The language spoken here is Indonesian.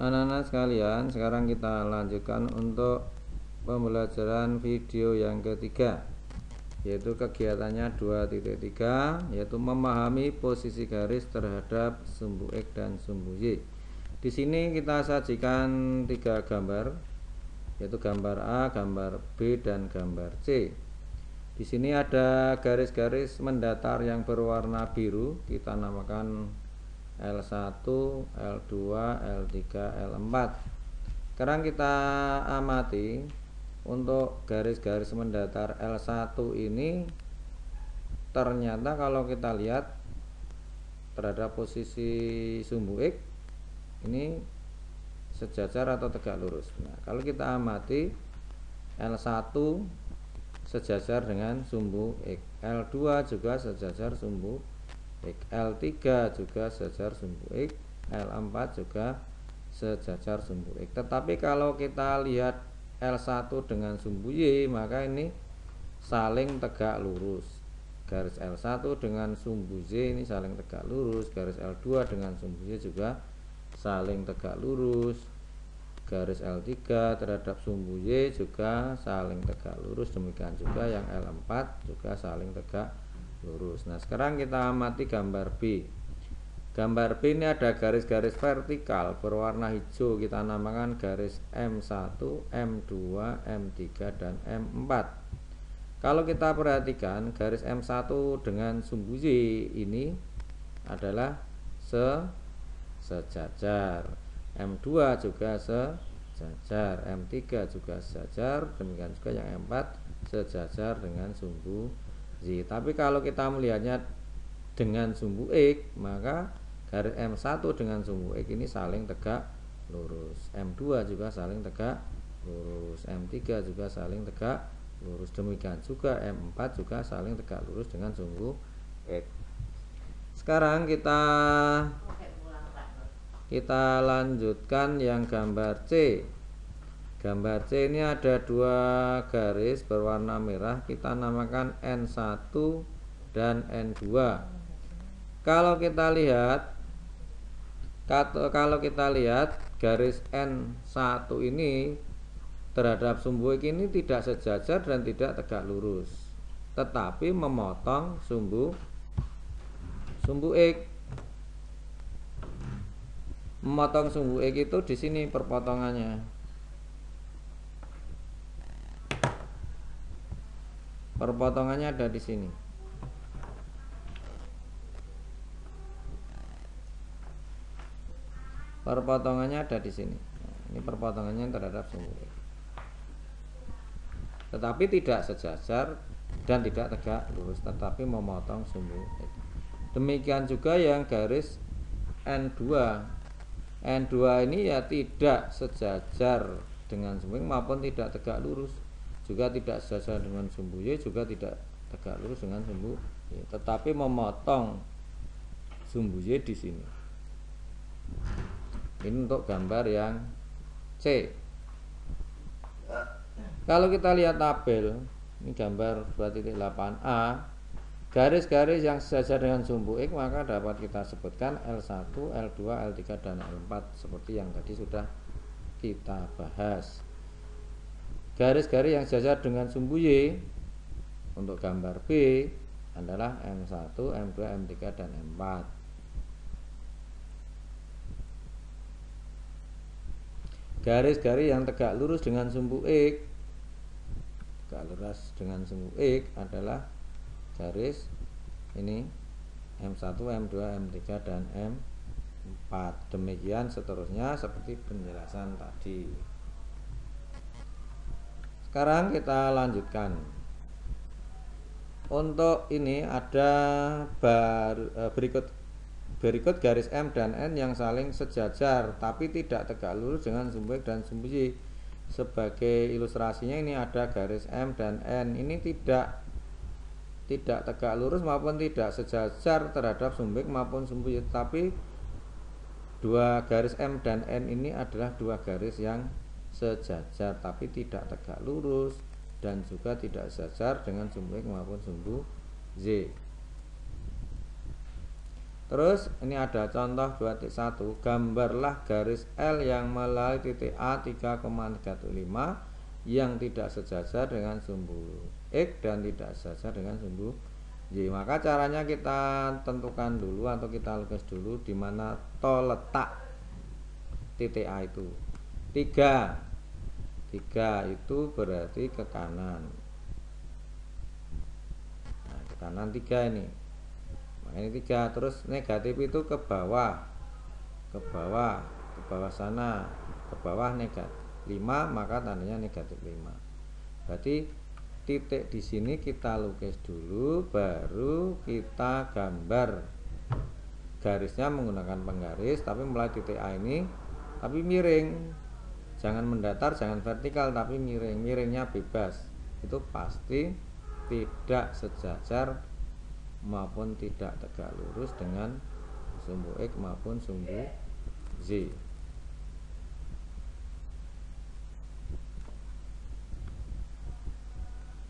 Anak-anak sekalian, sekarang kita lanjutkan untuk pembelajaran video yang ketiga, yaitu kegiatannya 2.3, yaitu memahami posisi garis terhadap sumbu X dan sumbu Y. Di sini kita sajikan 3 gambar, yaitu gambar A, gambar B, dan gambar C. Di sini ada garis-garis mendatar yang berwarna biru, kita namakan L1, L2, L3, L4. Sekarang kita amati untuk garis-garis mendatar L1 ini, ternyata kalau kita lihat terhadap posisi sumbu X ini sejajar atau tegak lurus. Nah, kalau kita amati L1 sejajar dengan sumbu X, L2 juga sejajar sumbu X, L3 juga sejajar sumbu X, L4 juga sejajar sumbu X. Tetapi kalau kita lihat L1 dengan sumbu Y, maka ini saling tegak lurus. Garis L1 dengan sumbu Y ini saling tegak lurus, garis L2 dengan sumbu Y juga saling tegak lurus, garis L3 terhadap sumbu Y juga saling tegak lurus, demikian juga yang L4 juga saling tegak lurus. Nah, sekarang kita amati gambar B. Gambar B ini ada garis-garis vertikal berwarna hijau, kita namakan garis M1, M2, M3, dan M4. Kalau kita perhatikan garis M1 dengan sumbu Y ini adalah sejajar, M2 juga sejajar, M3 juga sejajar, demikian juga yang M4 sejajar dengan sumbu Y. Tapi kalau kita melihatnya dengan sumbu X, maka garis M1 dengan sumbu X ini saling tegak lurus, M2 juga saling tegak lurus, M3 juga saling tegak lurus, demikian juga M4 juga saling tegak lurus dengan sumbu X. Sekarang kita lanjutkan yang gambar C. Gambar C ini ada 2 garis berwarna merah, kita namakan N1 dan N2. Kalau kita lihat garis N1 ini terhadap sumbu X ini tidak sejajar dan tidak tegak lurus, tetapi memotong sumbu X. Memotong sumbu X itu di sini perpotongannya. Perpotongannya ada di sini. Perpotongannya ada di sini. Nah, ini perpotongannya terhadap sumbu X. Tetapi tidak sejajar dan tidak tegak lurus, tetapi memotong sumbu X. Demikian juga yang garis N2. N2 ini ya tidak sejajar dengan sumbu X maupun tidak tegak lurus, juga tidak sejajar dengan sumbu Y, juga tidak tegak lurus dengan sumbu Y, tetapi memotong sumbu Y di sini. Ini untuk gambar yang C. Kalau kita lihat tabel, ini gambar 2.8a, garis-garis yang sejajar dengan sumbu X maka dapat kita sebutkan L1, L2, L3, dan L4 seperti yang tadi sudah kita bahas. Garis-garis yang sejajar dengan sumbu Y untuk gambar B adalah M1, M2, M3, dan M4. Garis-garis yang tegak lurus dengan sumbu X, tegak lurus dengan sumbu X adalah garis ini M1, M2, M3, dan M4. Demikian seterusnya seperti penjelasan tadi. Sekarang kita lanjutkan. Untuk ini ada berikut garis M dan N yang saling sejajar tapi tidak tegak lurus dengan sumbu X dan sumbu Y. Sebagai ilustrasinya ini ada garis M dan N, ini tidak tegak lurus maupun tidak sejajar terhadap sumbu X maupun sumbu Y, tapi 2 garis M dan N ini adalah 2 garis yang sejajar tapi tidak tegak lurus dan juga tidak sejajar dengan sumbu X maupun sumbu Y. Terus ini ada contoh 2.1, gambarlah garis L yang melalui titik A 3,35 yang tidak sejajar dengan sumbu X dan tidak sejajar dengan sumbu Y. Maka caranya kita tentukan dulu atau kita lukis dulu di mana letak titik A itu. 3 itu berarti ke kanan. Nah, ke kanan 3 ini. Ini 3, terus negatif itu ke bawah sana, ke bawah negatif 5, maka tandanya negatif 5. Berarti titik di sini kita lukis dulu, baru kita gambar garisnya menggunakan penggaris, tapi mulai titik A ini tapi miring, jangan mendatar, jangan vertikal, tapi miring. Miringnya bebas, itu pasti tidak sejajar maupun tidak tegak lurus dengan sumbu X maupun sumbu Z.